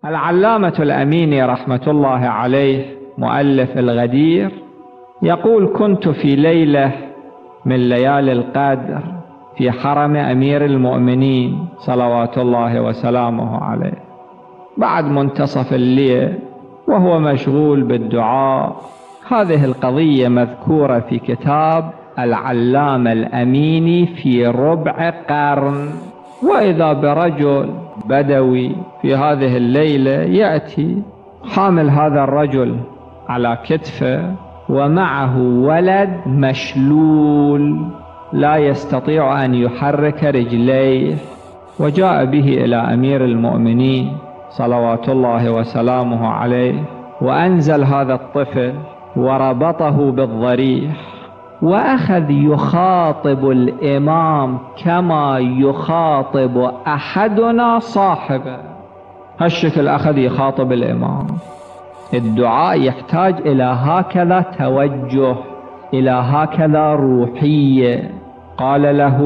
العلامة الأميني رحمة الله عليه مؤلف الغدير يقول: كنت في ليلة من ليالي القدر في حرم أمير المؤمنين صلوات الله وسلامه عليه بعد منتصف الليل وهو مشغول بالدعاء. هذه القضية مذكورة في كتاب العلامة الأميني في ربع قرن. وإذا برجل بدوي في هذه الليلة يأتي، حامل هذا الرجل على كتفه ومعه ولد مشلول لا يستطيع أن يحرك رجليه، وجاء به إلى أمير المؤمنين صلوات الله وسلامه عليه، وأنزل هذا الطفل وربطه بالضريح وأخذ يخاطب الإمام كما يخاطب أحدنا صاحبه. هالشكل أخذ يخاطب الإمام. الدعاء يحتاج إلى هكذا توجه، إلى هكذا روحية. قال له: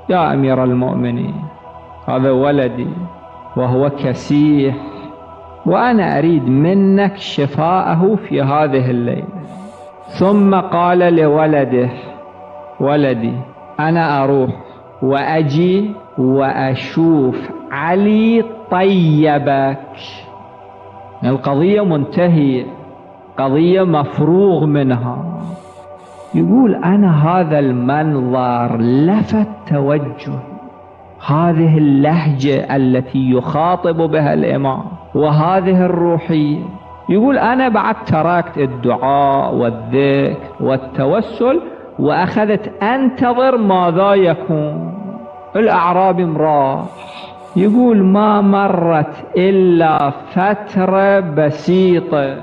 يا أمير المؤمنين، هذا ولدي وهو كسيح، وأنا أريد منك شفاءه في هذه الليلة. ثم قال لولده: ولدي، أنا أروح وأجي وأشوف علي طيبك. القضية منتهية، قضية مفروغ منها. يقول: أنا هذا المنظر لفت توجهي، هذه اللهجة التي يخاطب بها الإمام وهذه الروحية. يقول: أنا بعد تركت الدعاء والذكر والتوسل وأخذت أنتظر ماذا يكون. الأعرابي راح. يقول: ما مرت إلا فترة بسيطة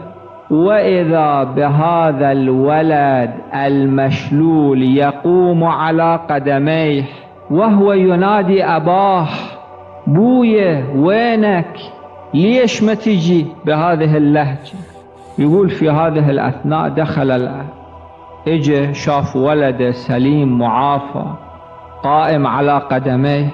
وإذا بهذا الولد المشلول يقوم على قدميه وهو ينادي أباه: بويه وينك؟ ليش ما تجي؟ بهذه اللهجة. يقول: في هذه الأثناء دخل الأب، اجى شاف ولده سليم معافى قائم على قدميه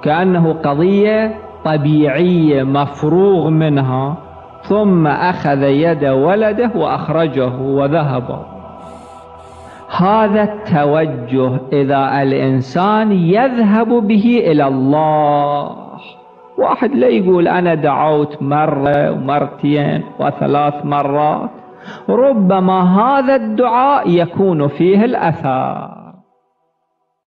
كأنه قضية طبيعية مفروغ منها، ثم أخذ يد ولده وأخرجه وذهب. هذا التوجه إذا الإنسان يذهب به إلى الله. واحد لا يقول أنا دعوت مرة ومرتين وثلاث مرات، ربما هذا الدعاء يكون فيه الأثر.